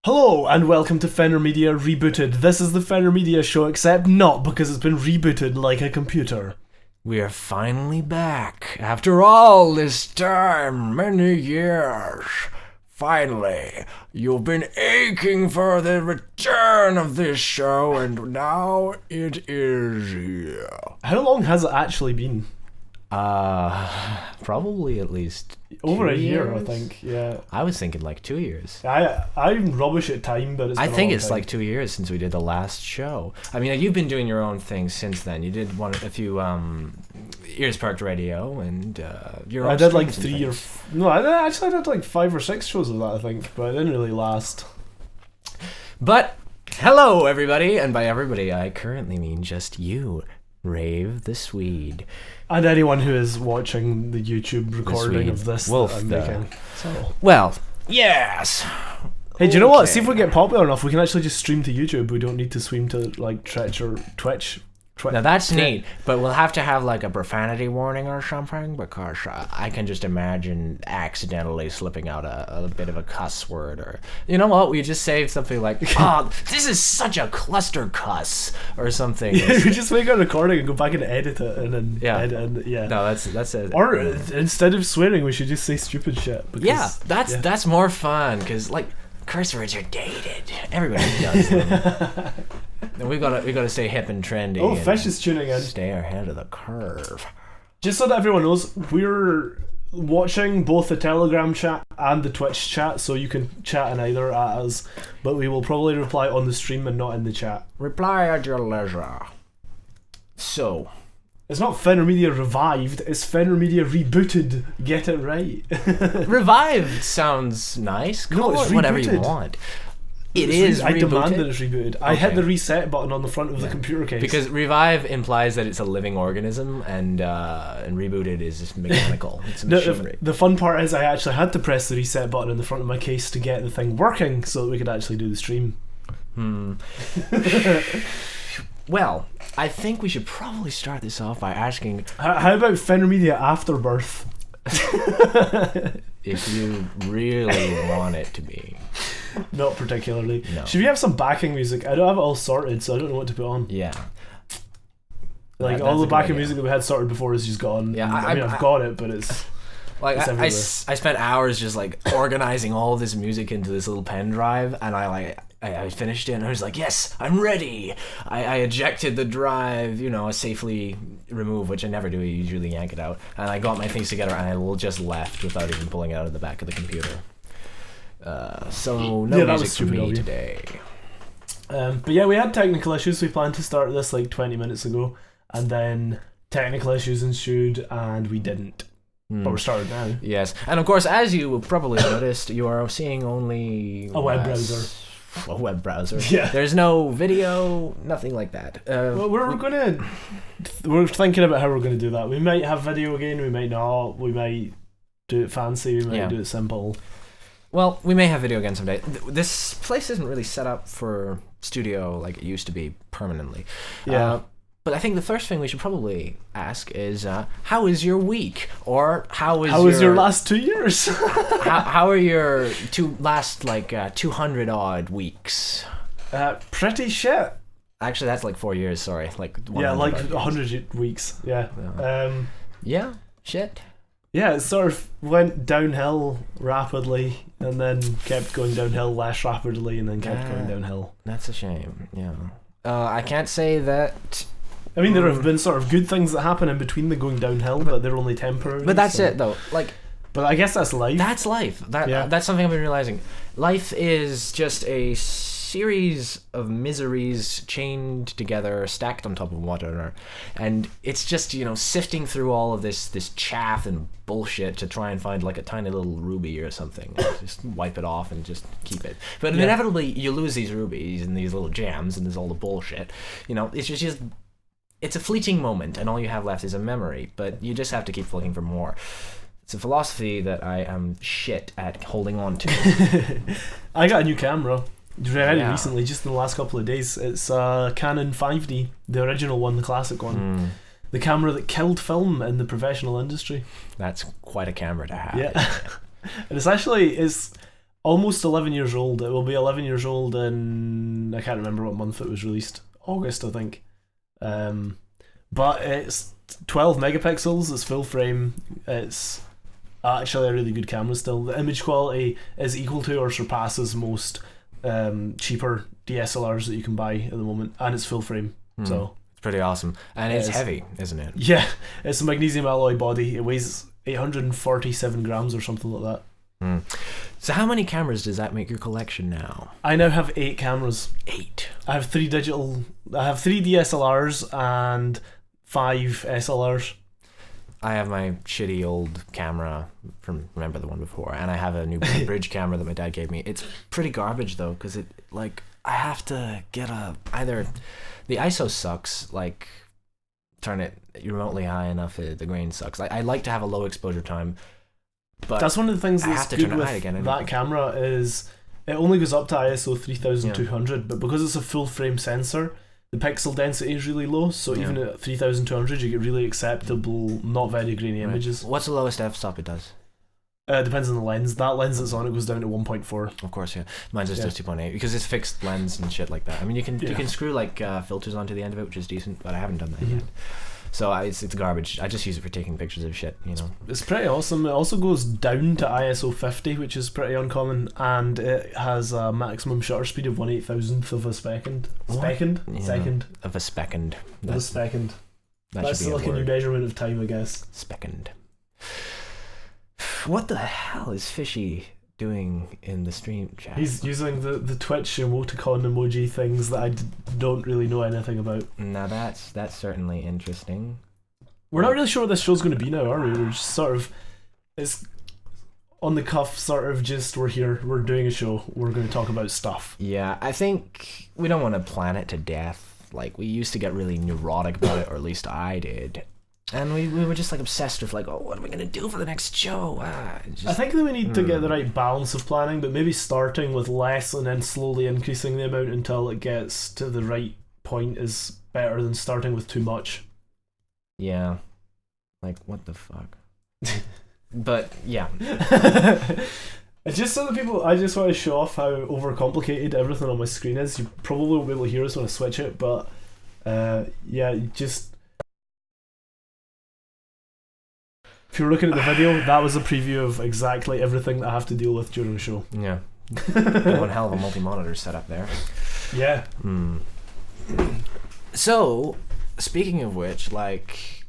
Hello and welcome to Fenrir Media Rebooted. This is the Fenrir Media show, except not because it's been rebooted like a computer. We are finally back. After all this time, many years. Finally, you've been aching for the return of this show, and now it is here. How long has it actually been? Probably at least Over a 2 year, years? I think. Yeah. I was thinking like 2 years. I'm rubbish at time, but I been think a long it's time. like 2 years since we did the last show. I mean, you've been doing your own thing since then. You did a few Ears Parked Radio and your own I did like streams and 3 or things. no. I actually did like 5 or 6 shows of that, I think, but it didn't really last. But hello, everybody, and by everybody, I currently mean just you, Rave the Swede. And anyone who is watching the YouTube recording Swede of this Wolf, that I'm the- making. So. Well, yes. Hey, do you know what? Okay. See if we get popular enough, we can actually just stream to YouTube. We don't need to stream to like Twitch or Twitch. Now that's neat, but we'll have to have like a profanity warning or something because I can just imagine accidentally slipping out a bit of a cuss word, or you know what? We just say something like, "Oh, this is such a cluster cuss" or something. Yeah, we just make a recording and go back and edit it, and then Yeah. edit and yeah. No, that's it. Or instead of swearing, we should just say stupid shit. Because, Yeah, that's more fun because like curse words are dated. Everybody does them. And we gotta stay hip and trendy. Oh, and Fish is tuning in. stay ahead of the curve. Just so that everyone knows, we're watching both the Telegram chat and the Twitch chat, so you can chat in either at us. But we will probably reply on the stream and not in the chat. Reply at your leisure. So, It's not Fenrir Media Revived, it's Fenrir Media Rebooted. Get it right. revived sounds nice. No, Call it's it whatever you rebooted. want. It is I demand rebooted. that it's rebooted. I hit Okay. the reset button on the front of the computer case. Because revive implies that it's a living organism, and rebooted is just mechanical. It's a No, machinery. the fun part is I actually had to press the reset button in the front of my case to get the thing working so that we could actually do the stream. Well, I think we should probably start this off by asking How about Fenrir Media Afterbirth? if you really want it to be. Not particularly. No. Should we have some backing music? I don't have it all sorted, so I don't know what to put on. Yeah. Like, That's all the a good backing idea. music that we had sorted before is just gone. Yeah, I mean, I've got it, but it's... Like It's I everywhere. spent hours just like organizing all of this music into this little pen drive, and I finished it and I was like, yes, I'm ready. I ejected the drive, I safely remove, which I never do. I usually yank it out, and I got my things together, and I just left without even pulling it out of the back of the computer. So no Yeah, that was music for stupid of me you. today. But yeah, we had technical issues. We planned to start this like 20 minutes ago, and then technical issues ensued, and we didn't. But we're started now. Yes, and of course, as you probably noticed, you are seeing only A web browser. A web browser. Yeah. There's no video, nothing like that. Well, we're thinking about how we're gonna do that. We might have video again. We might not. We might do it fancy. We might Yeah. do it simple. Well, we may have video again someday. This place isn't really set up for studio like it used to be permanently. Yeah. But I think the first thing we should probably ask is, how is your week? Or how was your last 2 years? how are your last 200 odd weeks? Pretty shit. Actually, that's like 4 years. Sorry, like 100 Yeah, like odd years. 100 weeks. Yeah. Yeah, shit. Yeah, it sort of went downhill rapidly, and then kept going downhill less rapidly, and then kept going downhill. That's a shame. Yeah. I can't say that. I mean, there have been sort of good things that happen in between the going downhill, but they're only temporary. But that's so- it, though. Like. But I guess that's life. That's life. Yeah. That's something I've been realizing. Life is just a series of miseries chained together, stacked on top of one another, and it's just sifting through all of this chaff and bullshit to try and find like a tiny little ruby or something. Just wipe it off and just keep it. But Yeah. inevitably, you lose these rubies and these little gems, and there's all the bullshit. It's just. It's a fleeting moment, and all you have left is a memory, but you just have to keep looking for more. It's a philosophy that I am shit at holding on to. I got a new camera. Very Yeah. recently, just in the last couple of days. It's a Canon 5D, the original one, the classic one. The camera that killed film in the professional industry. That's quite a camera to have. Yeah. And it's almost 11 years old. It will be 11 years old in, I can't remember what month it was released. August, I think. But it's 12 megapixels. It's full frame. It's actually a really good camera still. The image quality is equal to or surpasses most cheaper DSLRs that you can buy at the moment, and it's full frame. So it's pretty awesome, and it's heavy, isn't it? Yeah, it's a magnesium alloy body. It weighs 847 grams or something like that. So how many cameras does that make your collection now? I now have 8 cameras. 8. I have 3 DSLRs and 5 SLRs. I have my shitty old camera from, remember the one before, and I have a new bridge camera that my dad gave me. It's pretty garbage though, because it, like, I have to get either the ISO sucks, like turn it remotely high enough the grain sucks. I like to have a low exposure time, but that's one of the things that's good with that camera is it only goes up to ISO 3200, but because it's a full frame sensor, the pixel density is really low, so even at 3200 you get really acceptable, not very grainy images. What's the lowest f-stop it does? Depends on the lens. That lens that's on it goes down to 1.4. Of course, yeah. Mine's just 2.8 because it's fixed lens and shit like that. I mean, you can screw like filters onto the end of it, which is decent, but I haven't done that yet. So it's garbage. I just use it for taking pictures of shit, you know. It's pretty awesome. It also goes down to ISO 50, which is pretty uncommon, and it has a maximum shutter speed of 1/8000th of a second. Second. Of a second. Of a second. That's should be like a new measurement of time, I guess. Second. What the hell is Fishy doing in the stream chat? He's using the Twitch emoticon emoji things that I don't really know anything about. Now that's certainly interesting. We're not really sure what this show's going to be now, are we? We're just sort of, it's on the cuff, sort of just, we're here, we're doing a show, we're going to talk about stuff. Yeah, I think we don't want to plan it to death. Like, we used to get really neurotic about it, or at least I did. And we were just like obsessed with like, oh, what are we gonna do for the next show? I think that we need to get the right balance of planning, but maybe starting with less and then slowly increasing the amount until it gets to the right point is better than starting with too much. Yeah. Like, what the fuck? But yeah. It's just so that people, I just want to show off how overcomplicated everything on my screen is. You probably won't be able to hear us when I switch it, but yeah, just. If you're looking at the video, that was a preview of exactly everything that I have to deal with during the show. Yeah. One hell of a multi-monitor setup there. Yeah. So, speaking of which, like,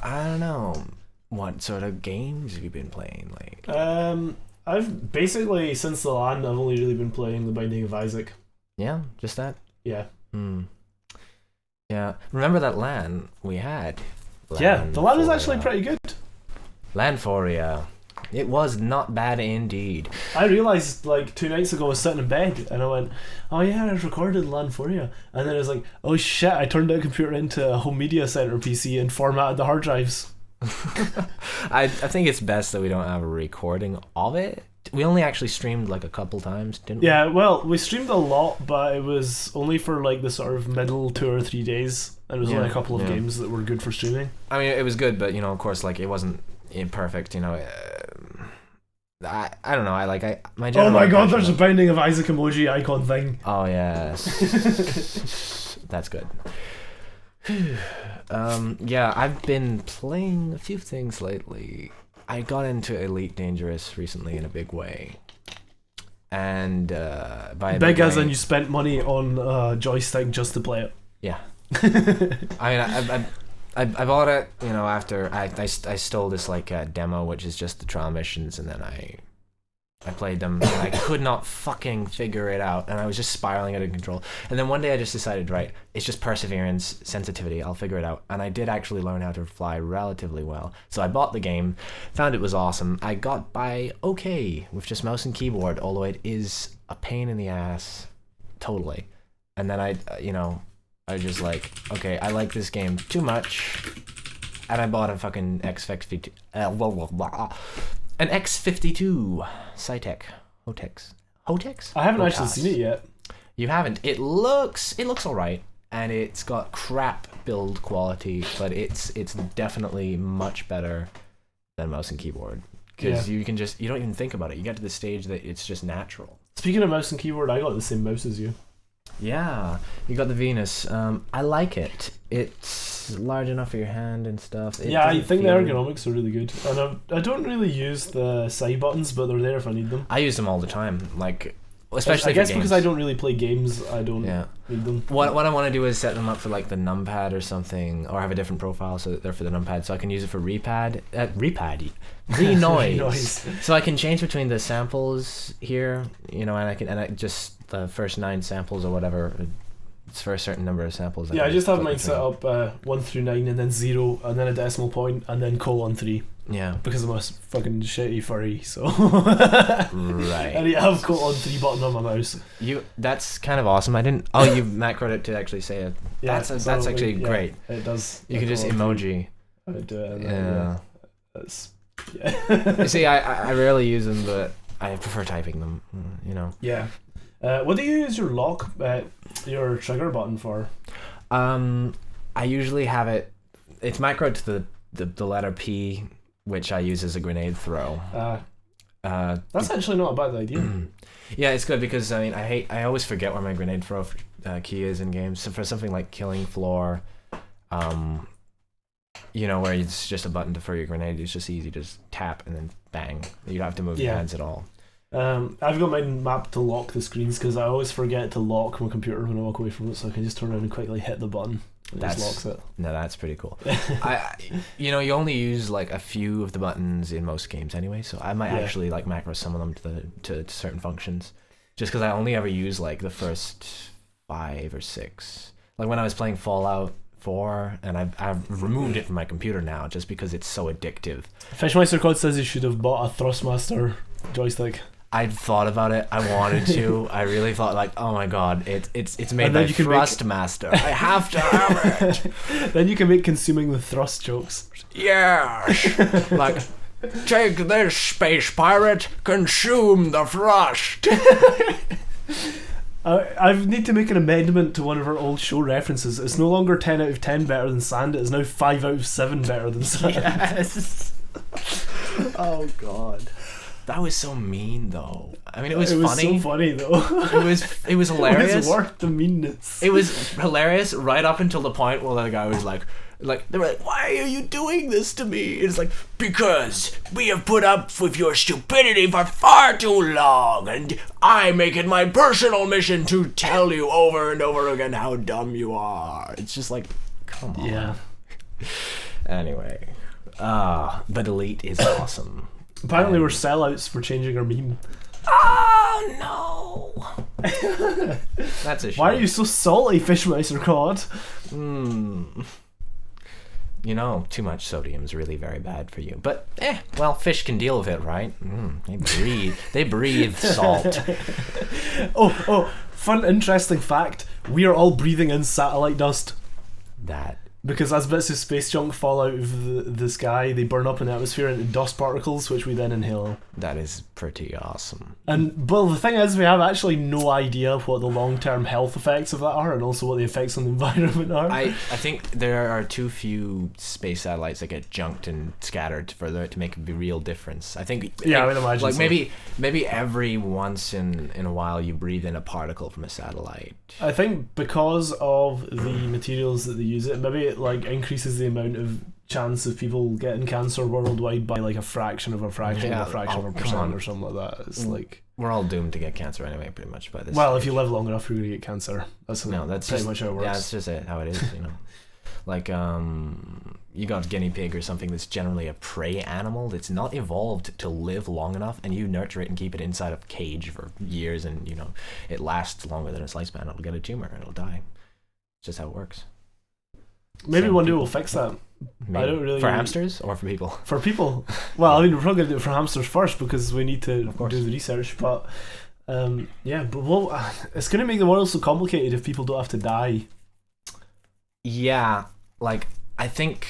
I don't know, what sort of games have you been playing lately? I've basically, since the LAN, I've only really been playing The Binding of Isaac. Yeah? Just that? Yeah. Yeah. Remember that LAN we had? Yeah, the LAN is actually pretty good. Lanphoria. It was not bad indeed. I realised like 2 nights ago I was sitting in bed and I went, oh yeah, I've recorded Lanphoria. And then I was like, oh shit, I turned the computer into a home media center PC and formatted the hard drives. I think it's best that we don't have a recording of it. We only actually streamed like a couple times, didn't we? Yeah, well, we streamed a lot, but it was only for like the sort of middle 2 or 3 days. And it was only a couple of games that were good for streaming. I mean, it was good, but you know, of course, like it wasn't imperfect. You know, I don't know. My oh my god, there's a Binding of Isaac emoji icon thing. Oh yes, that's good. Yeah, I've been playing a few things lately. I got into Elite Dangerous recently in a big way. And by big as in you spent money on a joystick just to play it. Yeah. I mean, I bought it, you know, after I stole this like demo, which is just the trial missions, and then I played them, and I could not fucking figure it out, and I was just spiraling out of control. And then one day I just decided, right, it's just perseverance, sensitivity, I'll figure it out. And I did actually learn how to fly relatively well. So I bought the game, found it was awesome. I got by okay with just mouse and keyboard, although it is a pain in the ass, totally. And then I just like, okay, I like this game too much, and I bought a fucking X52, an X52 Cytec Hotex. I haven't actually seen it yet. You haven't? It looks alright, and it's got crap build quality, but it's definitely much better than mouse and keyboard. because you don't even think about it. You get to the stage that it's just natural. Speaking of mouse and keyboard, I got the same mouse as you. Yeah, you got the Venus. I like it. It's large enough for your hand and stuff. I think the ergonomics are really good, and I don't really use the side buttons, but they're there if I need them. I use them all the time, like especially. I guess because I don't really play games, I don't need them. What I want to do is set them up for like the numpad or something, or have a different profile so that they're for the numpad, so I can use it for renoise. So I can change between the samples here, and I just the first 9 samples or whatever. It's for a certain number of samples. I just have mine set up 1 through 9, and then 0, and then a decimal point, and then :3. Yeah. Because I'm a fucking shitty furry, so right. I need to have :3 button on my mouse. That's kind of awesome. I didn't. Oh, you macroed it to actually say it. Yeah, that's actually great. It does. You can just emoji. I do it. That's. Yeah. You see, I rarely use them, but I prefer typing them. Yeah. What do you use your lock, your trigger button for? I usually have it. It's macroed to the letter P, which I use as a grenade throw. That's actually not a bad idea. Yeah, it's good because I always forget where my grenade throw key is in games. So for something like killing floor, where it's just a button to throw your grenade, it's just easy to just tap and then bang. You don't have to move your hands at all. I've got mine mapped to lock the screens because I always forget to lock my computer when I walk away from it, so I can just turn around and quickly hit the button. It just locks it. No, that's pretty cool. You only use like a few of the buttons in most games anyway, so I might actually like macro some of them to certain functions, just because I only ever use like the first 5 or 6. Like when I was playing Fallout 4, and I've removed it from my computer now just because it's so addictive. Fishmeister Cod says you should have bought a Thrustmaster joystick. I'd thought about it. I wanted to. I really thought like, oh my god, it's made by Thrustmaster. I have to have it. Then you can make consuming the thrust jokes. Yeah. Like, take this, space pirate, consume the thrust. I need to make an amendment to one of our old show references. It's no longer 10 out of 10 better than Sand. It is now 5 out of 7 better than Sand. Yes. Oh god. That was so mean, though. I mean, it was funny. It was so funny, though. It was hilarious. It was worth the meanness. It was hilarious right up until the point where the guy was like, they were like, why are you doing this to me? It's like, because we have put up with your stupidity for far too long, and I make it my personal mission to tell you over and over again how dumb you are. It's just like, come on. Yeah. Anyway. But Elite is awesome. Apparently we're sellouts for changing our meme. Oh no! That's a shame. Why are you so salty, Fishmeister Cod? Too much sodium is really very bad for you. But fish can deal with it, right? They breathe salt. Oh, fun interesting fact. We are all breathing in satellite dust. Because as bits of space junk fall out of the sky, they burn up in the atmosphere into dust particles, which we then inhale. That is pretty awesome. But the thing is, we have actually no idea what the long-term health effects of that are, and also what the effects on the environment are. I think there are too few space satellites that get junked and scattered for there to make a real difference. I think. Yeah, I would imagine. Like so. maybe every once in a while you breathe in a particle from a satellite. I think because of the materials that they use it, maybe it increases the amount of chance of people getting cancer worldwide by a fraction of a fraction of a percent or something like that. It's like we're all doomed to get cancer anyway, pretty much by this. Well, stage. if you live long enough, you're gonna get cancer. That's pretty much how it works. Yeah, that's just how it is. You got guinea pig or something that's generally a prey animal that's not evolved to live long enough, and you nurture it and keep it inside a cage for years, and it lasts longer than its lifespan. It'll get a tumor and it'll die. It's just how it works. Maybe one day we'll fix that. Maybe. I don't really for hamsters or for people. For people. Well, I mean, we're probably gonna do it for hamsters first because we need to do the research. But it's gonna make the world so complicated if people don't have to die. Yeah, I think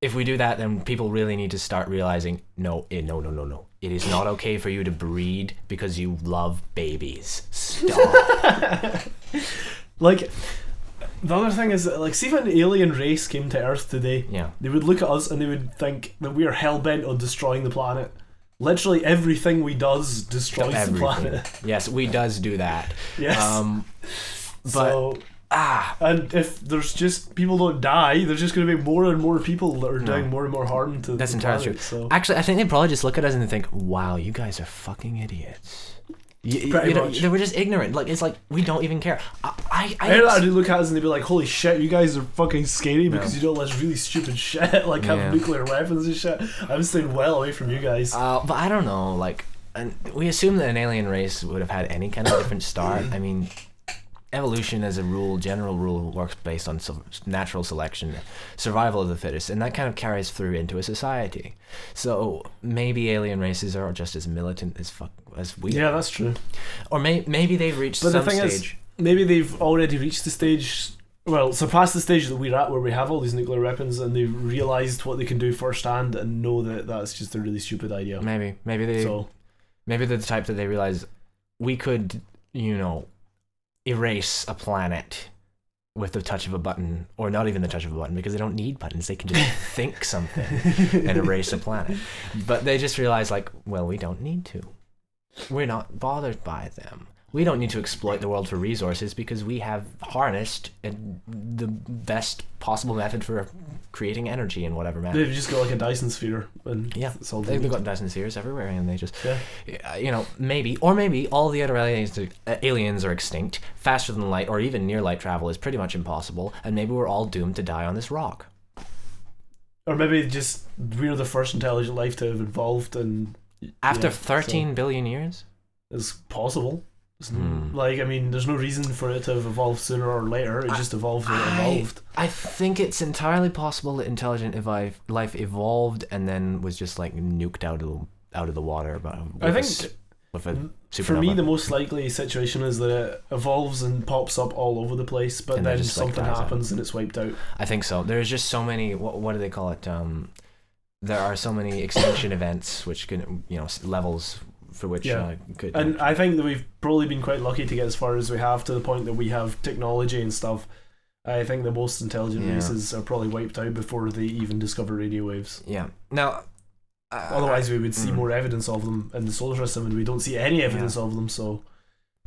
if we do that, then people really need to start realizing, no. It is not okay for you to breed because you love babies. Stop. the other thing is that, like, see if an alien race came to Earth today, Yeah. they would look at us and they would think that we are hell-bent on destroying the planet. Literally everything we does destroys the planet. Yes, we does do that. Yes. But So, and if there's just people don't die, there's just going to be more and more people that are doing more and more harm to that's the entirely planet, true. So. Actually, I think they probably just look at us and they think, "Wow, you guys are fucking idiots." Pretty much. They were just ignorant. Like, it's like we don't even care. I I'd look at us and they'd be like, "Holy shit, you guys are fucking scary because you do all this really stupid shit, like have nuclear weapons and shit." I'm staying well away from you guys. But I don't know. Like, and we assume that an alien race would have had any kind of different start. I mean, evolution as a general rule, works based on natural selection, survival of the fittest, and that kind of carries through into a society. So maybe alien races are just as militant as we. Yeah, that's true. Or maybe they've reached but some the thing stage. is, maybe they've already reached the stage. Well, surpassed the stage that we're at, where we have all these nuclear weapons, and they've realised what they can do firsthand, and know that that's just a really stupid idea. Maybe they're the type that they realize we could, erase a planet with the touch of a button, or not even the touch of a button, because they don't need buttons. They can just think something and erase a planet. But they just realize, like, well, we don't need to. We're not bothered by them. We don't need to exploit the world for resources because we have harnessed the best possible method for creating energy in whatever method. They've just got like a Dyson sphere, and it's all they've got Dyson spheres everywhere, and they just, maybe all the other aliens are extinct. Faster than light, or even near light travel is pretty much impossible, and maybe we're all doomed to die on this rock. Or maybe just we're the first intelligent life to have evolved, and after 13 billion years, it's possible. Like, I mean, there's no reason for it to have evolved sooner or later. It just evolved when it evolved. I think it's entirely possible that intelligent life evolved and then was just like nuked out of the water. But I think with a supernova. For me, the most likely situation is that it evolves and pops up all over the place, but then something happens and it's wiped out. I think so. There's just so many. What do they call it? There are so many extinction events, which can levels. For which could, and I think that we've probably been quite lucky to get as far as we have, to the point that we have technology and stuff. I think the most intelligent races are probably wiped out before they even discover radio waves. Yeah. Now, otherwise we would see more evidence of them in the solar system, and we don't see any evidence of them. So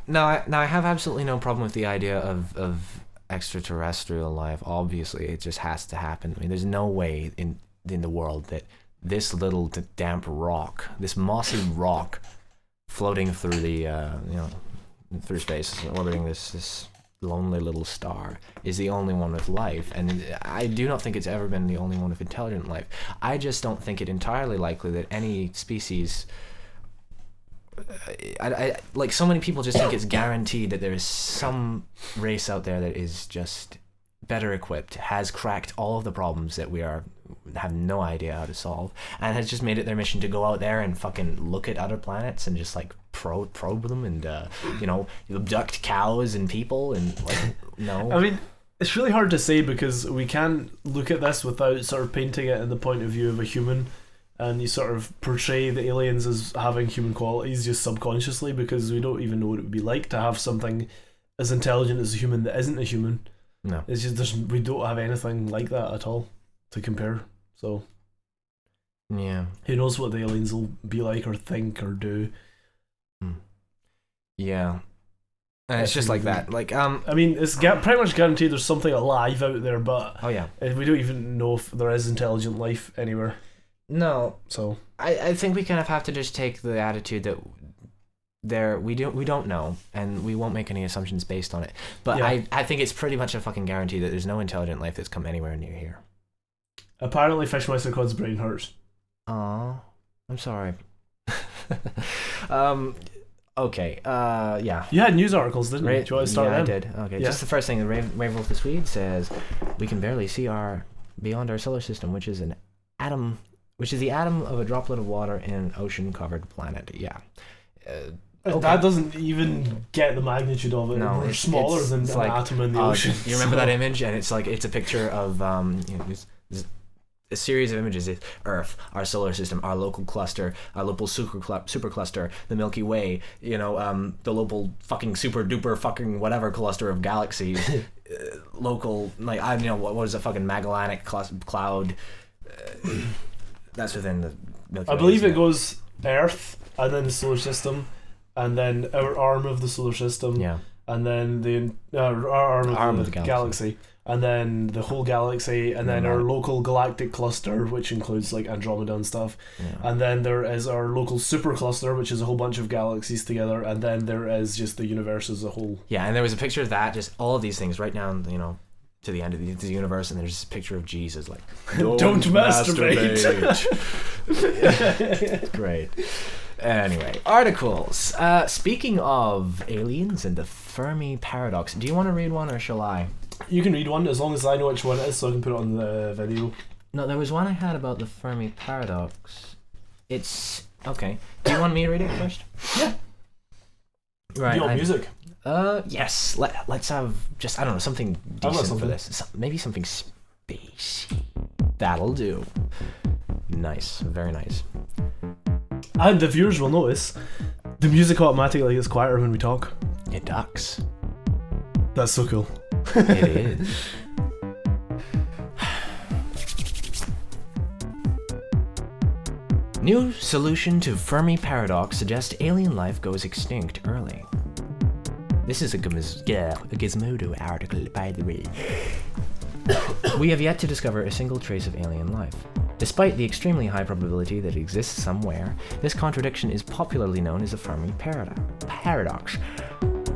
now I have absolutely no problem with the idea of extraterrestrial life. Obviously, it just has to happen. I mean, there's no way in the world that this little damp rock, this mossy rock, floating through the through space, orbiting this lonely little star, is the only one with life. And I do not think it's ever been the only one with intelligent life. I just don't think it entirely likely that any species, I like, so many people just think it's guaranteed that there is some race out there that is just better equipped, has cracked all of the problems that we have no idea how to solve, and has just made it their mission to go out there and fucking look at other planets and just like probe them and abduct cows and people and like, no. I mean, it's really hard to say because we can't look at this without sort of painting it in the point of view of a human, and you sort of portray the aliens as having human qualities just subconsciously, because we don't even know what it would be like to have something as intelligent as a human that isn't a human. No, it's just we don't have anything like that at all to compare. So yeah, who knows what the aliens will be like or think or do. Yeah, and it's just like that. Like I mean, it's pretty much guaranteed there's something alive out there, but we don't even know if there is intelligent life anywhere. No, so I think we kind of have to just take the attitude that we don't know, and we won't make any assumptions based on it. But I think it's pretty much a fucking guarantee that there's no intelligent life that's come anywhere near here. Apparently, Fish Mycocod's brain hurts. Aw, I'm sorry. Okay. Yeah. You had news articles, didn't you? Do you want to start I them? did. Okay. Yeah. Just the first thing, the Ravenwolf the Swede says, we can barely see beyond our solar system, which is the atom of a droplet of water in an ocean-covered planet. Yeah. Okay. That doesn't even get the magnitude of it. No, we're smaller than an atom in the ocean. You remember that image? And it's a picture of a series of images. It's Earth, our solar system, our local cluster, our local supercluster, the Milky Way, the local fucking super duper fucking whatever cluster of galaxies, local, like, I don't know, what is a fucking Magellanic cloud that's within the Milky Way. I believe it goes Earth, and then the solar system, and then our arm of the solar system, Yeah. and then our arm of the galaxy, and then the whole galaxy, and then our local galactic cluster, which includes like Andromeda and stuff, and then there is our local supercluster, which is a whole bunch of galaxies together, and then there is just the universe as a whole. Yeah, and there was a picture of that, just all of these things right down, you know, to the end of the universe, and there's this picture of Jesus like, don't masturbate. Great. Anyway, articles. Speaking of aliens and the Fermi paradox, do you want to read one or shall I? You can read one as long as I know which one it is, so I can put it on the video. No, there was one I had about the Fermi paradox. It's okay. Do you want me to read it first? Yeah. Right. Do you want music? Yes. Let's have just, I don't know, something decent for this. Maybe something spacey. That'll do. Nice. Very nice. And the viewers will notice the music automatically gets quieter when we talk. It ducks. That's so cool. It is. New solution to Fermi paradox suggests alien life goes extinct early. This is a Gizmodo article, by the way. We have yet to discover a single trace of alien life. Despite the extremely high probability that it exists somewhere, this contradiction is popularly known as the Fermi paradox.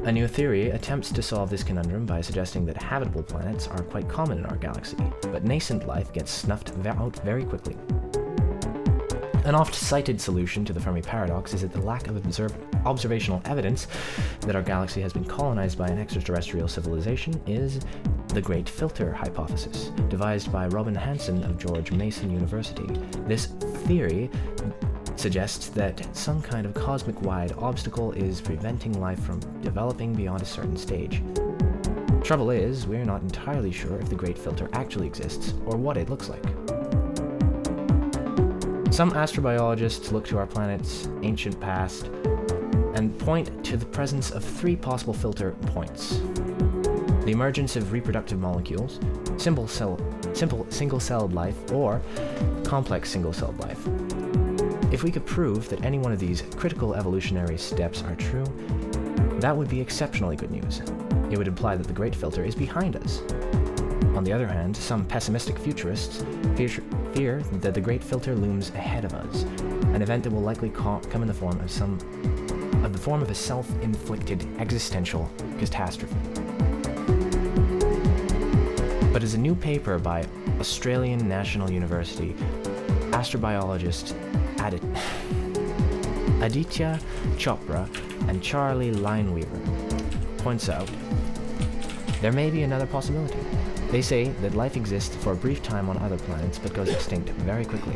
A new theory attempts to solve this conundrum by suggesting that habitable planets are quite common in our galaxy, but nascent life gets snuffed out very quickly. An oft-cited solution to the Fermi paradox is that the lack of observational evidence that our galaxy has been colonized by an extraterrestrial civilization is the Great Filter hypothesis, devised by Robin Hanson of George Mason University. This theory suggests that some kind of cosmic-wide obstacle is preventing life from developing beyond a certain stage. Trouble is, we're not entirely sure if the Great Filter actually exists or what it looks like. Some astrobiologists look to our planet's ancient past and point to the presence of three possible filter points: the emergence of reproductive molecules, simple single-celled life, or complex single-celled life. If we could prove that any one of these critical evolutionary steps are true, that would be exceptionally good news. It would imply that the Great Filter is behind us. On the other hand, some pessimistic futurists fear that the Great Filter looms ahead of us, an event that will likely come in the form of a self-inflicted existential catastrophe. But as a new paper by Australian National University astrobiologist Aditya Chopra and Charlie Lineweaver points out, there may be another possibility. They say that life exists for a brief time on other planets but goes extinct very quickly.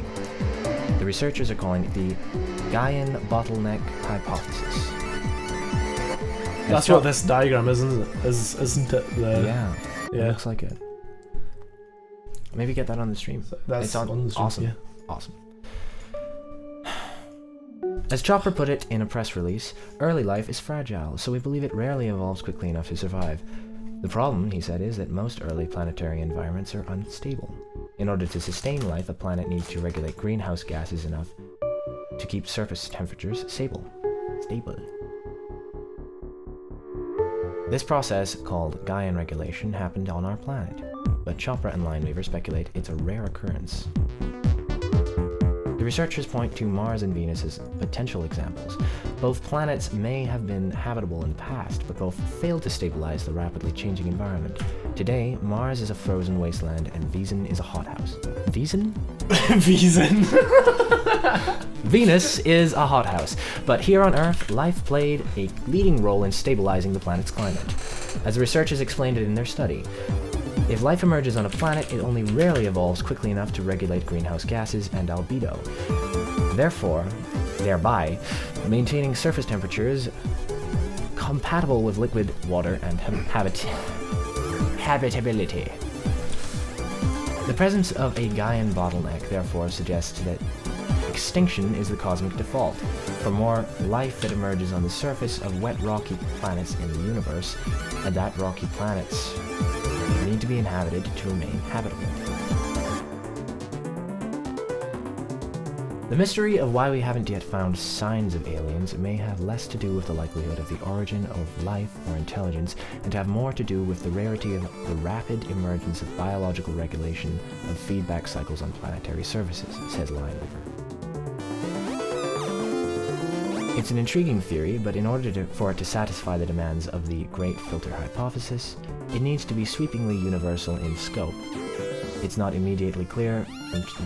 The researchers are calling it the Gaian bottleneck hypothesis. That's what this diagram is, isn't it? Yeah, it looks like it. Maybe get that on the stream. It's on the stream. Awesome. Yeah. Awesome. As Chopra put it in a press release, early life is fragile, so we believe it rarely evolves quickly enough to survive. The problem, he said, is that most early planetary environments are unstable. In order to sustain life, a planet needs to regulate greenhouse gases enough to keep surface temperatures stable. This process, called Gaian regulation, happened on our planet, but Chopra and Lineweaver speculate it's a rare occurrence. The researchers point to Mars and Venus as potential examples. Both planets may have been habitable in the past, but both failed to stabilize the rapidly changing environment. Today, Mars is a frozen wasteland and Venus is a hothouse. Venus? Venus is a hothouse, but here on Earth, life played a leading role in stabilizing the planet's climate. As the researchers explained it in their study, if life emerges on a planet, it only rarely evolves quickly enough to regulate greenhouse gases and albedo. Thereby, maintaining surface temperatures compatible with liquid water and habitability. The presence of a Gaian bottleneck therefore suggests that extinction is the cosmic default. for more life that emerges on the surface of wet rocky planets in the universe, and that rocky planets need to be inhabited to remain habitable. The mystery of why we haven't yet found signs of aliens may have less to do with the likelihood of the origin of life or intelligence, and to have more to do with the rarity of the rapid emergence of biological regulation of feedback cycles on planetary surfaces, says Lineweaver. It's an intriguing theory, but in order for it to satisfy the demands of the Great Filter Hypothesis, it needs to be sweepingly universal in scope. It's not immediately clear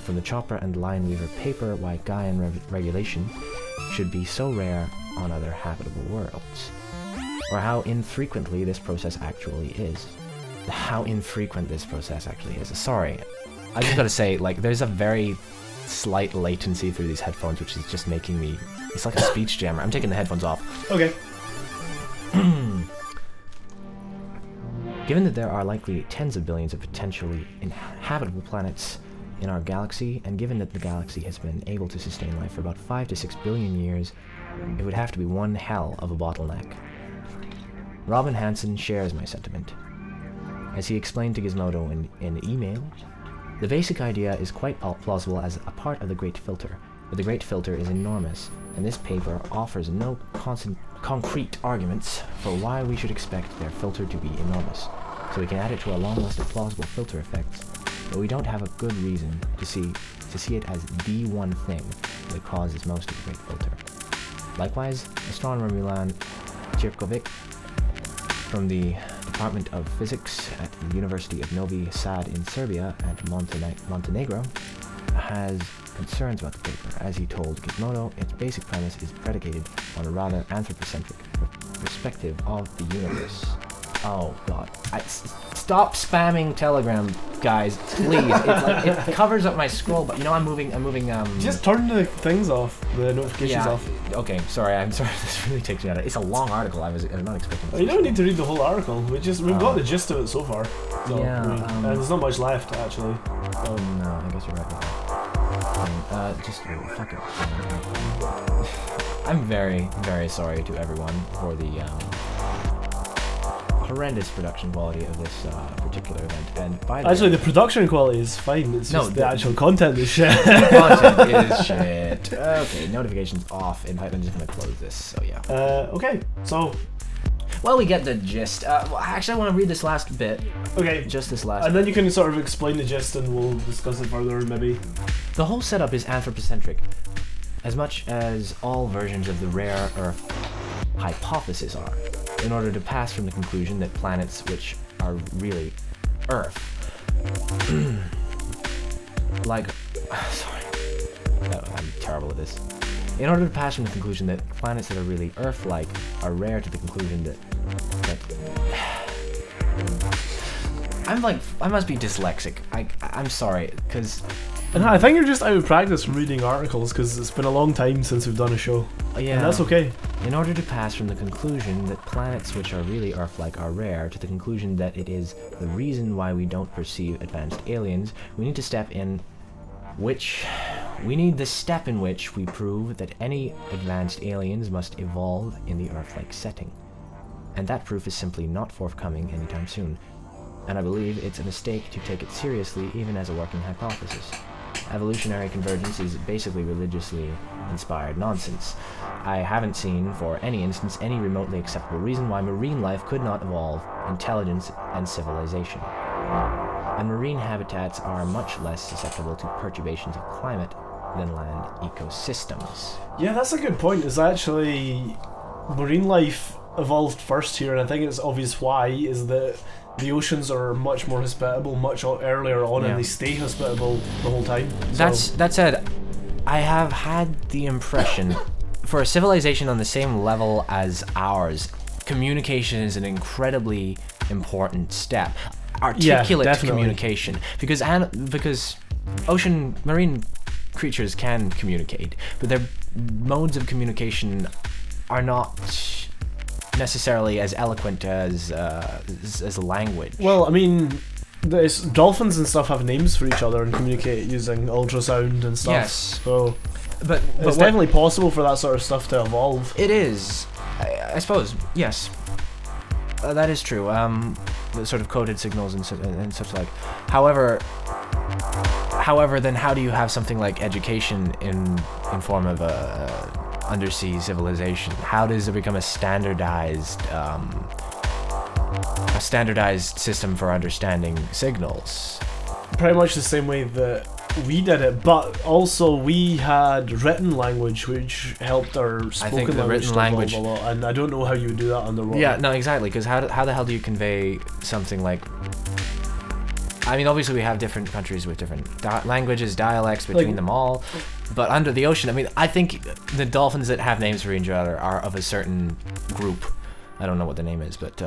from the Chopra and Lineweaver paper why Gaian regulation should be so rare on other habitable worlds, or how infrequently this process actually is. How infrequent this process actually is. Sorry, I just gotta say, like, there's a very slight latency through these headphones, which is just making me... It's like a speech jammer. I'm taking the headphones off. Okay. Given that there are likely tens of billions of potentially inhabitable planets in our galaxy, and given that the galaxy has been able to sustain life for about 5 to 6 billion years, it would have to be one hell of a bottleneck. Robin Hansen shares my sentiment. As he explained to Gizmodo in an email, the basic idea is quite plausible as a part of the Great Filter, but the Great Filter is enormous, and this paper offers no concrete arguments for why we should expect their filter to be enormous, so we can add it to a long list of plausible filter effects, but we don't have a good reason to see it as the one thing that causes most of the Great Filter. Likewise, astronomer Milan Cirkovic from the Department of Physics at the University of Novi Sad in Serbia and Montenegro has concerns about the paper. As he told Gizmodo, its basic premise is predicated on a rather anthropocentric perspective of the universe. Oh god. Stop spamming Telegram, guys, please. It's like, it covers up my scroll, but you know I'm moving, Just turn the things off, the notifications off. Okay, sorry, I'm sorry, this really takes me out of it. It's a long article, I'm not expecting You don't need to read the whole article, we've got the gist of it so far. So, yeah, there's not much left, actually. Oh no, I guess you're right. Fuck it. I'm very, very sorry to everyone for the horrendous production quality of this particular event. And by the actually, way, the production quality is fine. It's just the actual content is shit. The content is shit. Okay, notifications off. In fact, I'm just gonna close this. So yeah. Okay. So. Well, we get the gist. Actually, I want to read this last bit. Okay. Just this last. And then you can sort of explain the gist, and we'll discuss it further, maybe. The whole setup is anthropocentric, as much as all versions of the rare Earth hypothesis are, in order to pass from the conclusion that planets which are really Earth, I'm terrible at this. In order to pass from the conclusion that planets that are really Earth-like are rare to the conclusion that I must be dyslexic. I'm sorry, because... And I think you're just out of practice from reading articles, because it's been a long time since we've done a show. Yeah. And that's okay. In order to pass from the conclusion that planets which are really Earth-like are rare to the conclusion that it is the reason why we don't perceive advanced aliens, we need the step in which we prove that any advanced aliens must evolve in the Earth-like setting. And that proof is simply not forthcoming anytime soon. And I believe it's a mistake to take it seriously even as a working hypothesis. Evolutionary convergence is basically religiously inspired nonsense. I haven't seen, for any instance, any remotely acceptable reason why marine life could not evolve intelligence and civilization. And marine habitats are much less susceptible to perturbations of climate than land ecosystems. Yeah, that's a good point. Is actually marine life evolved first here, and I think it's obvious why, is that the oceans are much more hospitable much earlier on, and they stay hospitable the whole time. That said, I have had the impression, for a civilization on the same level as ours, communication is an incredibly important step. Articulate communication, because marine creatures can communicate, but their modes of communication are not necessarily as eloquent as a language. Well, I mean, dolphins and stuff have names for each other and communicate using ultrasound and stuff. Yes. So but it's definitely possible for that sort of stuff to evolve. It is, I suppose. Yes, that is true. The sort of coded signals and such like. However, then how do you have something like education in form of a undersea civilization? How does it become a standardized system for understanding signals? Pretty much the same way that we did it, but also we had written language which helped our spoken language to evolve a lot, and I don't know how you would do that underwater. Yeah, no, exactly, because how the hell do you convey something like... I mean, obviously we have different countries with different languages, dialects between them all, but under the ocean, I mean, I think the dolphins that have names for each other are of a certain group. I don't know what the name is, but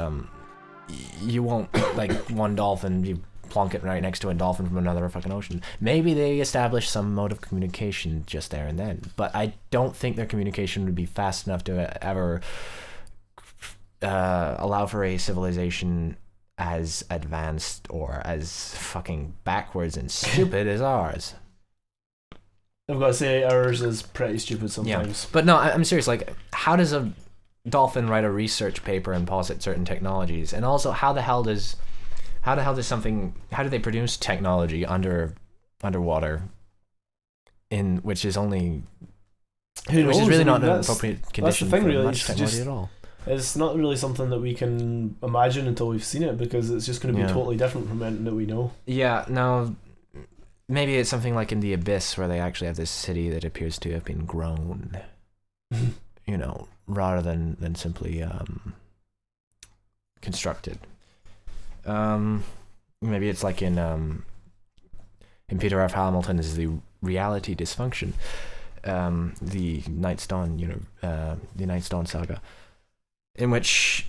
you won't, like, one dolphin, you plonk it right next to a dolphin from another fucking ocean. Maybe they establish some mode of communication just there and then, but I don't think their communication would be fast enough to ever allow for a civilization as advanced or as fucking backwards and stupid as ours. I've got to say, ours is pretty stupid sometimes. Yeah. But no, I'm serious. Like, how does a dolphin write a research paper and posit certain technologies? And also, how do they produce technology underwater which is really not an appropriate condition for much technology at all? It's not really something that we can imagine until we've seen it, because it's just going to be totally different from anything that we know. Yeah, no, maybe it's something like in the Abyss where they actually have this city that appears to have been grown, rather than simply constructed. Maybe it's like in Peter F. Hamilton's The Reality Dysfunction, the Night's Dawn saga, in which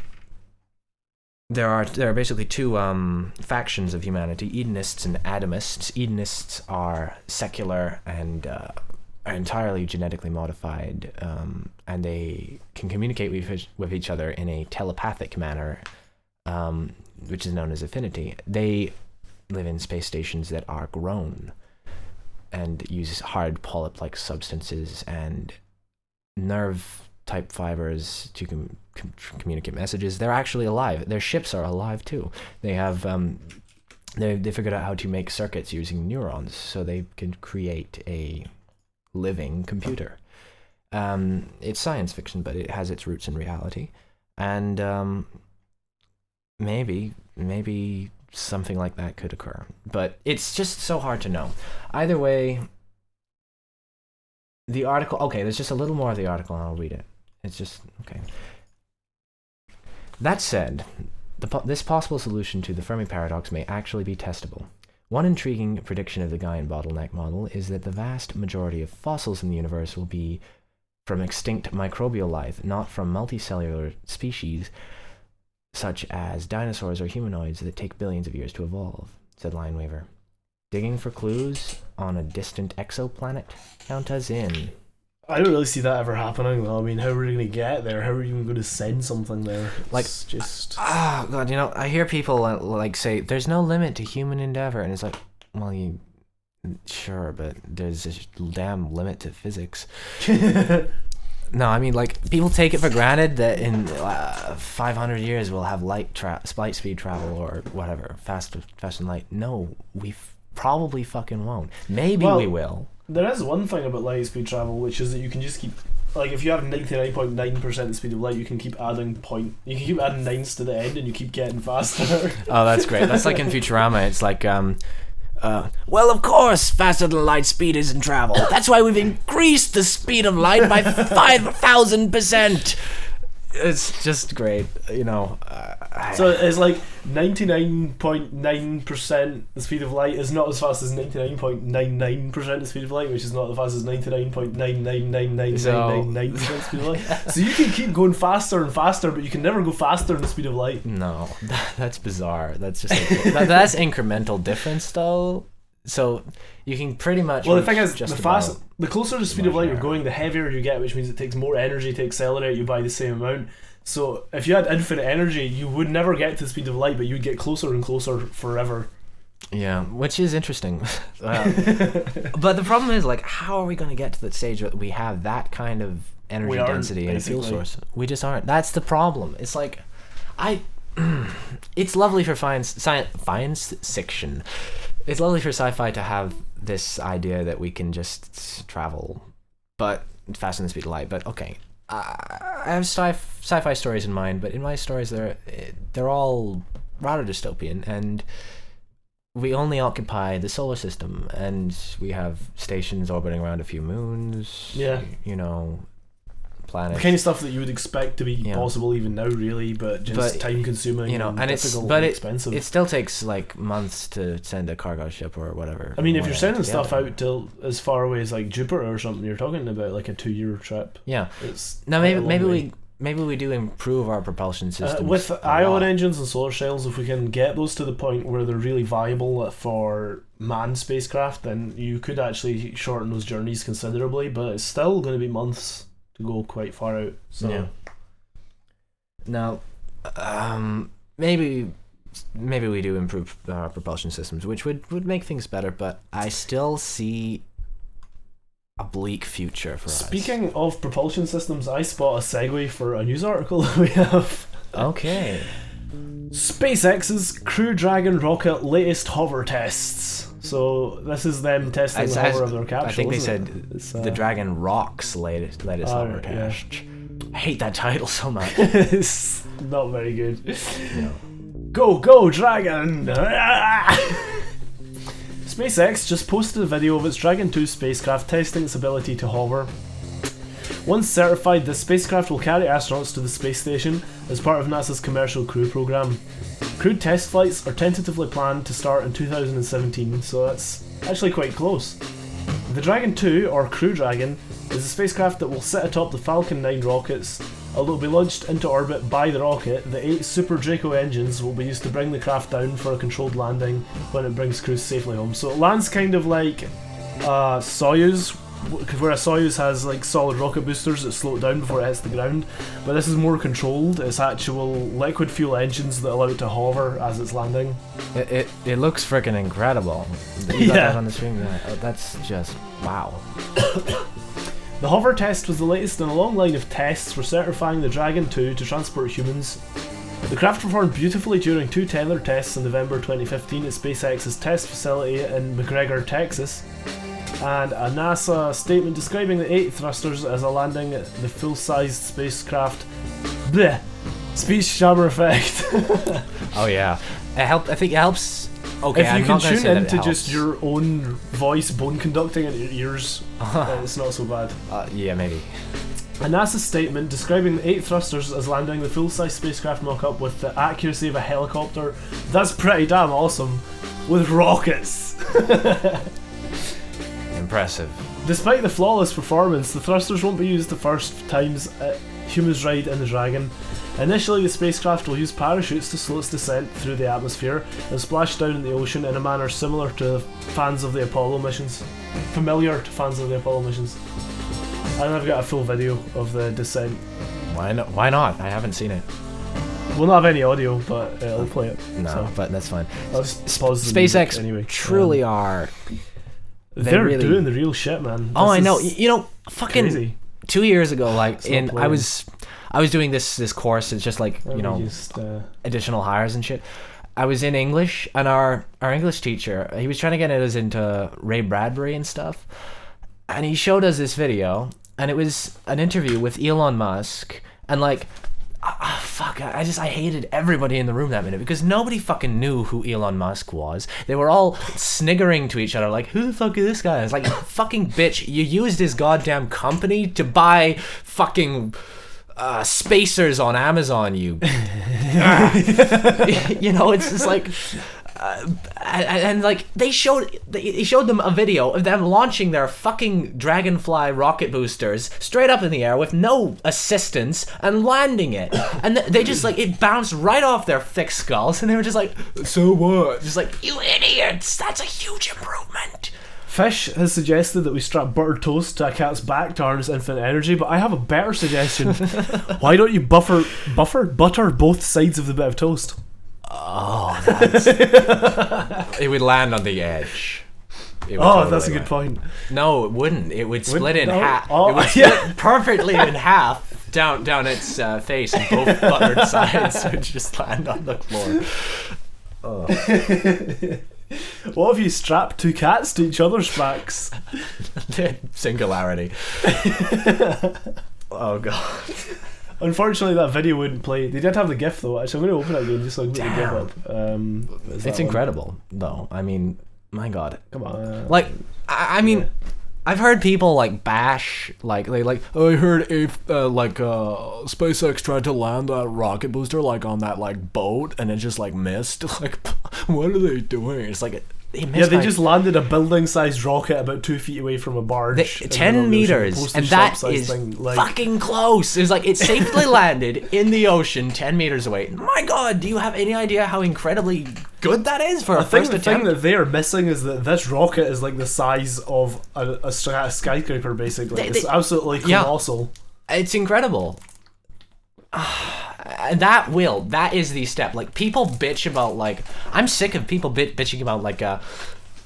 there are basically two factions of humanity: Edenists and Adamists. Edenists are secular and are entirely genetically modified, and they can communicate with each other in a telepathic manner, which is known as affinity. They live in space stations that are grown and use hard polyp-like substances and nerve-type fibers to communicate messages. They're actually alive. Their ships are alive too. They have they figured out how to make circuits using neurons, so they can create a living computer. It's science fiction, but it has its roots in reality, and maybe something like that could occur, but it's just so hard to know. Either way, the article... Okay, there's just a little more of the article, and I'll read it. It's just... Okay. That said, this possible solution to the Fermi paradox may actually be testable. One intriguing prediction of the Gaian bottleneck model is that the vast majority of fossils in the universe will be from extinct microbial life, not from multicellular species such as dinosaurs or humanoids that take billions of years to evolve, said Lineweaver. Digging for clues on a distant exoplanet? Count us in. I don't really see that ever happening, though. I mean, how are we going to get there? How are you even going to send something there? It's just... Oh, God, I hear people say, there's no limit to human endeavor, and it's like, well, sure, but there's a damn limit to physics. No, I mean, people take it for granted that in 500 years we'll have light speed travel or whatever, faster than light. No, we probably fucking won't. Maybe we will. There is one thing about light speed travel, which is that you can just keep... if you have 99.9% the speed of light, you can keep adding nines to the end, and you keep getting faster. Oh, that's great. That's like in Futurama. It's like... well, of course, faster than light speed isn't travel. That's why we've increased the speed of light by 5,000%. It's just great, So it's like 99.9% the speed of light is not as fast as 99.99% the speed of light, which is not as fast as 99.9999999% the speed of light. So you can keep going faster and faster, but you can never go faster than the speed of light. No, that's bizarre. That's just that's incremental difference, though. So you can pretty much... Well, the thing is, the closer to the speed of light you're going, the heavier you get, which means it takes more energy to accelerate you by the same amount. So if you had infinite energy, you would never get to the speed of light, but you'd get closer and closer forever. Yeah, which is interesting. But the problem is, like, how are we going to get to the stage where we have that kind of energy density in a fuel source? We just aren't. That's the problem. It's like, it's lovely for science fiction. It's lovely for sci-fi to have this idea that we can just travel, but faster than the speed of light. But okay, I have sci-fi stories in mind, but in my stories, they're all rather dystopian, and we only occupy the solar system, and we have stations orbiting around a few moons. Yeah. You know, planets. The kind of stuff that you would expect to be possible even now, really, but just time consuming, you know, and difficult and expensive. It still takes like months to send a cargo ship or whatever. I mean, if you're sending stuff out till as far away as like Jupiter or something, you're talking about like a 2-year trip. Yeah. It's now maybe we do improve our propulsion systems with Ion engines and solar shells. If we can get those to the point where they're really viable for manned spacecraft, then you could actually shorten those journeys considerably. But it's still going to be months to go quite far out. So yeah. Now, maybe we do improve our propulsion systems, which would make things better. But I still see a bleak future for us. Speaking of propulsion systems, I spot a segue for a news article that we have. Okay. SpaceX's Crew Dragon rocket latest hover tests. So this is them testing the hover of their capsule. I think they said the Dragon Rock's latest hover test. I hate that title so much. It's not very good. No. Go Dragon! SpaceX just posted a video of its Dragon 2 spacecraft testing its ability to hover. Once certified, this spacecraft will carry astronauts to the space station as part of NASA's Commercial Crew program. Crewed test flights are tentatively planned to start in 2017, so that's actually quite close. The Dragon 2, or Crew Dragon, is a spacecraft that will sit atop the Falcon 9 rockets. Although it will be launched into orbit by the rocket, the 8 Super Draco engines will be used to bring the craft down for a controlled landing when it brings crews safely home. So it lands kind of like Soyuz, where a Soyuz has like solid rocket boosters that slow it down before it hits the ground, but this is more controlled. It's actual liquid fuel engines that allow it to hover as it's landing. It looks freaking incredible. You got that on the screen. That's just wow. The hover test was the latest in a long line of tests for certifying the Dragon 2 to transport humans. The craft performed beautifully during 2 tethered tests in November 2015 at SpaceX's test facility in McGregor, Texas, and a NASA statement describing the 8 thrusters as a landing the full-sized spacecraft. Bleh! Speech jammer effect. Oh yeah, I think it helps. Okay, if you can tune into just your own voice bone conducting into your ears, it's not so bad. Yeah, maybe. A NASA statement describing the 8 thrusters as landing the full-size spacecraft mock-up with the accuracy of a helicopter. That's pretty damn awesome. With rockets. Impressive. Despite the flawless performance, the thrusters won't be used the first times humans ride in the Dragon. Initially, the spacecraft will use parachutes to slow its descent through the atmosphere and splash down in the ocean in a manner similar to fans of the Apollo missions. Familiar to fans of the Apollo missions. And I've got a full video of the descent. Why not? I haven't seen it. We'll not have any audio, but I'll play it. No, so. But that's fine. I'll just pause the SpaceX anyway. truly are. They're really doing the real shit, man. I know. You know, fucking crazy. 2 years ago, like I was doing this course. It's just like additional hires and shit. I was in English, and our English teacher, he was trying to get us into Ray Bradbury and stuff, and he showed us this video, and it was an interview with Elon Musk, and like, fuck, I hated everybody in the room that minute because nobody fucking knew who Elon Musk was. They were all sniggering to each other like, who the fuck is this guy? It's like, fucking bitch, you used his goddamn company to buy fucking spacers on Amazon, you. You know, it's just like, and like he showed them a video of them launching their fucking Dragonfly rocket boosters straight up in the air with no assistance and landing it, and they just like, it bounced right off their thick skulls, and they were just like, so what? Just like, you idiots, that's a huge improvement. Fish has suggested that we strap buttered toast to a cat's back to harness infinite energy, but I have a better suggestion. Why don't you butter both sides of the bit of toast? Oh, it would land on the edge. That's a good point. No, it wouldn't. It would split in half. Oh, it would split perfectly in half down its face, and both buttered sides would just land on the floor. What if you strap two cats to each other's backs? Singularity. Oh god. Unfortunately, that video wouldn't play. They did have the GIF though. Actually, I'm going to open it again just so I can put the GIF up. It's incredible, though. I mean, my god. Come on. Like, I mean, I've heard people like bash, like I heard if SpaceX tried to land that rocket booster like on that like boat and it just like missed. Like, what are they doing? It's like. They just landed a building-sized rocket about 2 feet away from a barge. 10 meters, and that is fucking close. It was like it safely landed in the ocean 10 meters away. My god, do you have any idea how incredibly good that is for a first attempt? The thing that they are missing is that this rocket is like the size of a skyscraper, basically. It's absolutely colossal. Yeah, it's incredible. That is the step. Like, people bitch about, like, I'm sick of people bitching about, like,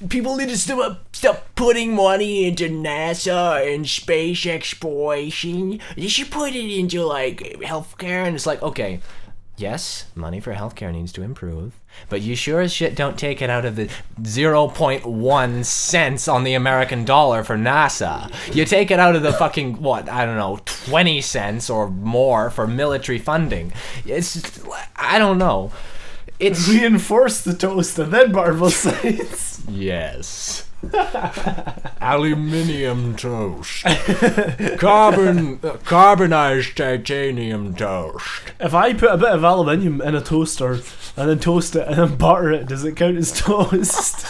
people need to stop putting money into NASA and space exploration. You should put it into, like, healthcare. And it's like, okay, yes, money for healthcare needs to improve, but you sure as shit don't take it out of the 0.1 cents on the American dollar for NASA. You take it out of the fucking, 20 cents or more for military funding. It's, I don't know. It's reinforce the toast and then butter both sides. Yes. Aluminium toast. Carbonized titanium toast. If I put a bit of aluminium in a toaster and then toast it and then butter it, does it count as toast?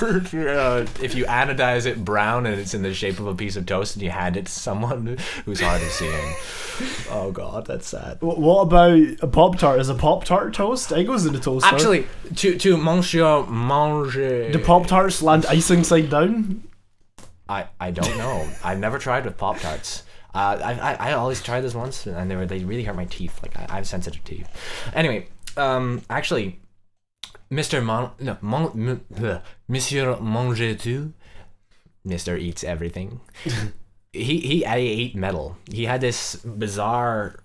If you anodize it brown and it's in the shape of a piece of toast and you hand it to someone who's hard of seeing. Oh god, that's sad. What about a Pop-Tart? Is a Pop-Tart toast? It goes in the toaster. Actually, to Monsieur Manger... Do Pop-Tarts land icing side down? I don't know. I've never tried with Pop-Tarts. I always tried this once and they really hurt my teeth. Like, I have sensitive teeth. Anyway, actually, Monsieur Mangetout, Mr. Eats Everything. He ate metal. He had this bizarre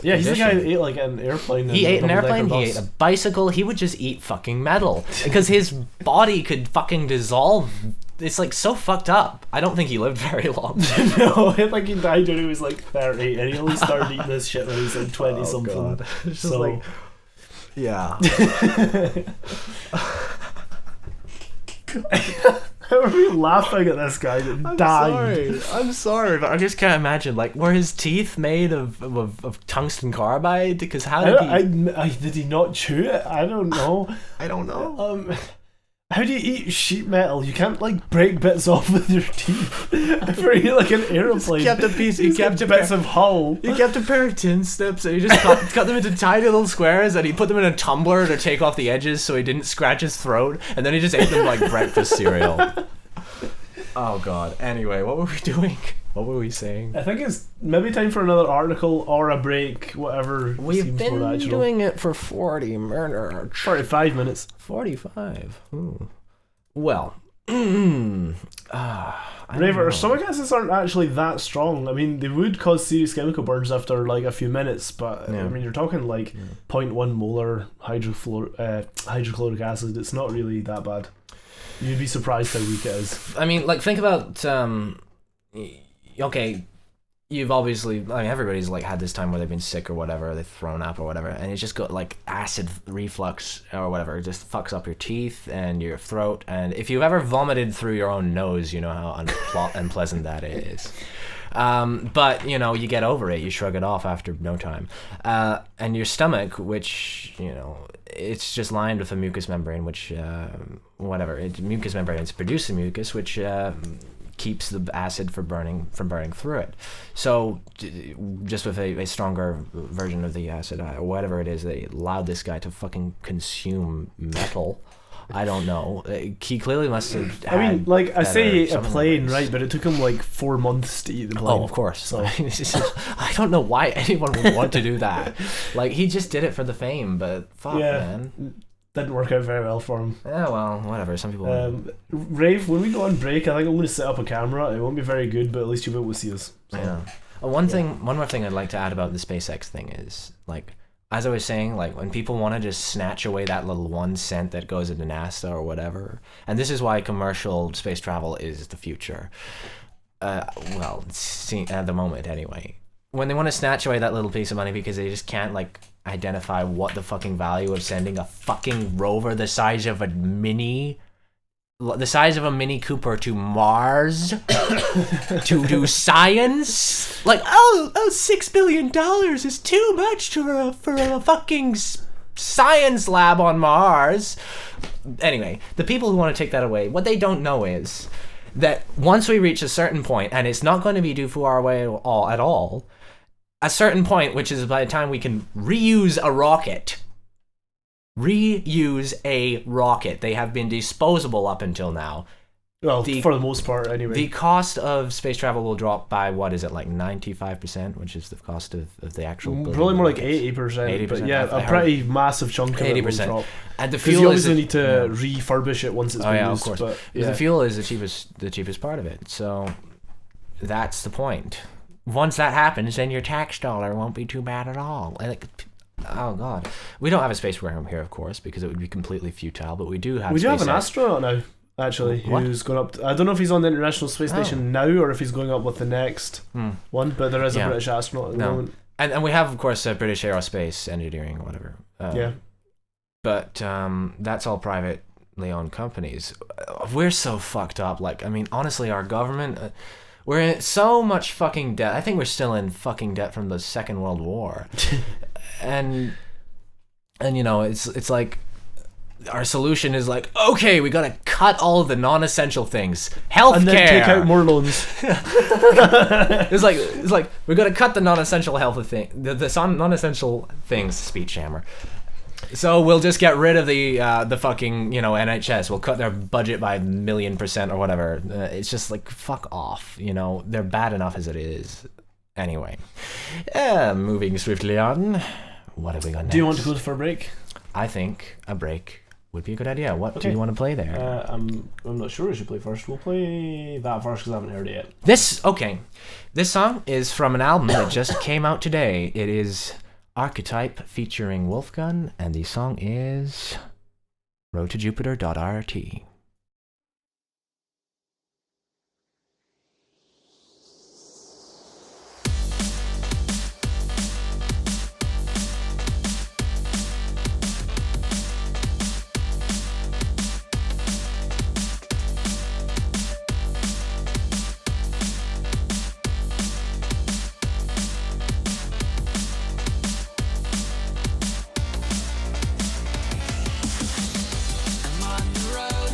he's the guy who ate like an airplane. He ate an airplane, he ate a bicycle, he would just eat fucking metal. Because his body could fucking dissolve. It's like so fucked up. I don't think he lived very long. No, I think he died when he was like 30 and he only started eating this shit when he was like 20 something. God. It's just like, yeah. How are we laughing at this guy that died? I'm sorry, but I just can't imagine. Like, were his teeth made of tungsten carbide? Because how did he not chew it? I don't know. I don't know. How do you eat sheet metal? You can't like break bits off with your teeth. If you're eating like an aeroplane, he kept a piece. He kept bits of hull. He kept a pair of tin snips, and he just cut them into tiny little squares, and he put them in a tumbler to take off the edges so he didn't scratch his throat, and then he just ate them like breakfast cereal. Oh god. Anyway, what were we doing? What were we saying? I think it's maybe time for another article or a break, whatever. We've been doing it for 40 minutes. 45 minutes. 45. Well, Raver, stomach acids aren't actually that strong. I mean, they would cause serious chemical burns after like a few minutes, but I mean, you're talking like 0.1 molar hydrochloric acid. It's not really that bad. You'd be surprised how weak it is. I mean, like, think about, okay, you've obviously, I mean, everybody's, like, had this time where they've been sick or whatever, they've thrown up or whatever, and it's just got, like, acid reflux or whatever. It just fucks up your teeth and your throat, and if you've ever vomited through your own nose, you know how unpleasant that is. But, you know, you get over it, you shrug it off after no time. And your stomach, which, you know, it's just lined with a mucous membrane, which, mucous membranes produce a mucus, which keeps the acid from burning through it. So, just with a stronger version of the acid, whatever it is, they allowed this guy to fucking consume metal. I don't know. He clearly must have. I mean, like I say, a something plane, like- right? But it took him like 4 months to eat the plane. Oh, of course. So I don't know why anyone would want to do that. Like, he just did it for the fame, but fuck, man. Didn't work out very well for him. Yeah, well, whatever. Some people. Rave, when we go on break, I think I'm going to set up a camera. It won't be very good, but at least you'll be able to see us. So. Yeah. One more thing I'd like to add about the SpaceX thing is, like, as I was saying, like, when people want to just snatch away that little 1 cent that goes into NASA or whatever, and this is why commercial space travel is the future. Well, at the moment anyway. When they want to snatch away that little piece of money because they just can't, like, identify what the fucking value of sending a fucking rover the size of a Mini Cooper to Mars to do science, like, $6 billion is too much for a fucking science lab on Mars. Anyway, the people who want to take that away, what they don't know is that once we reach a certain point, and it's not going to be too far away at all, a certain point, which is by the time we can reuse a rocket. They have been disposable up until now. Well, for the most part, anyway. The cost of space travel will drop by, what is it, like 95%, which is the cost of the actual... Probably more like 80%. But yeah, a pretty massive chunk of 80%. It will drop. And the fuel fuel you obviously need to refurbish it once it's been yeah, used. Of course. But, the fuel is the cheapest part of it. So that's the point. Once that happens, then your tax dollar won't be too bad at all. Like, oh god, we don't have a space program here, of course, because it would be completely futile. But we do have. We do have an astronaut now, actually, who's going up. I don't know if he's on the International Space Station now or if he's going up with the next one. But there is a British astronaut at the moment, and we have, of course, British Aerospace Engineering or whatever. But that's all privately owned companies. We're so fucked up. Like, I mean, honestly, our government. We're in so much fucking debt. I think we're still in fucking debt from the Second World War. and you know, it's like our solution is like, okay, we gotta cut all of the non-essential things. Healthcare. And then take out more loans. It's like we gotta cut the non-essential the non-essential things. Speech hammer. So we'll just get rid of the fucking, you know, NHS. We'll cut their budget by 1,000,000% or whatever. It's just like, fuck off. You know, they're bad enough as it is. Anyway, moving swiftly on. What have we got next? Do you want to go for a break? I think a break would be a good idea. What do you want to play there? I'm not sure we should play first. We'll play that first because I haven't heard it yet. This song is from an album that just came out today. It is Archetype featuring Wolfgun, and the song is Road to Jupiter.rt. I'm on the road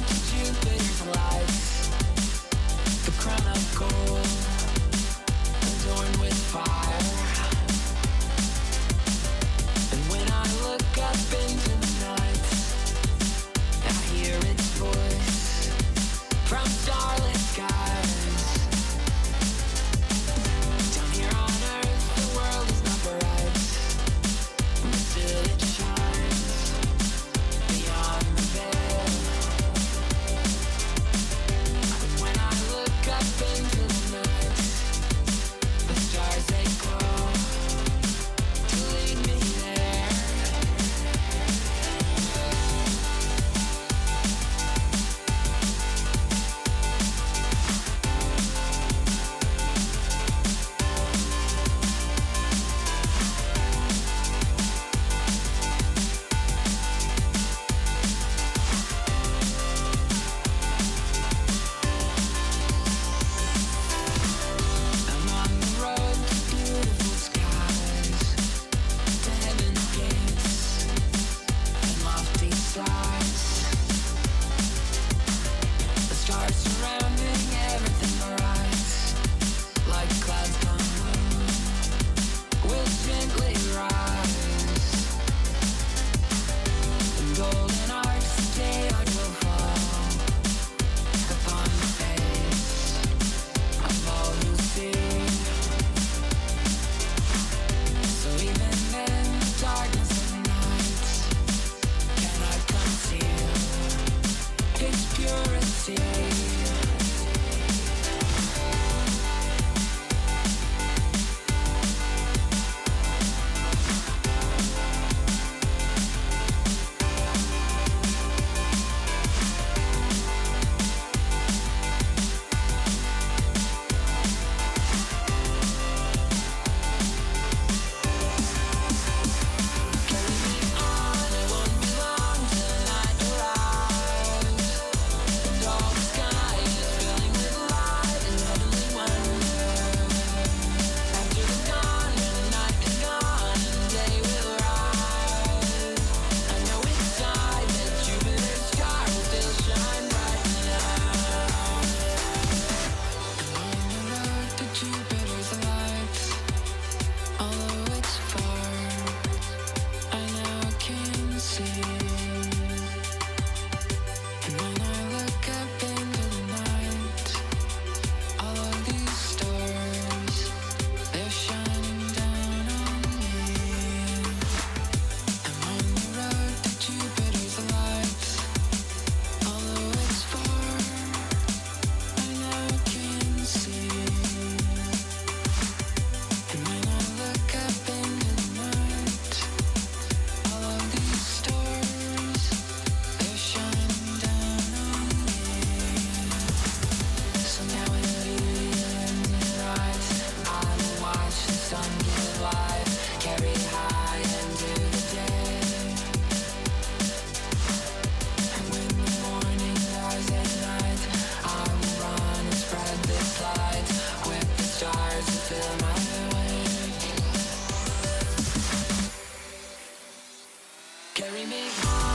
Carry me.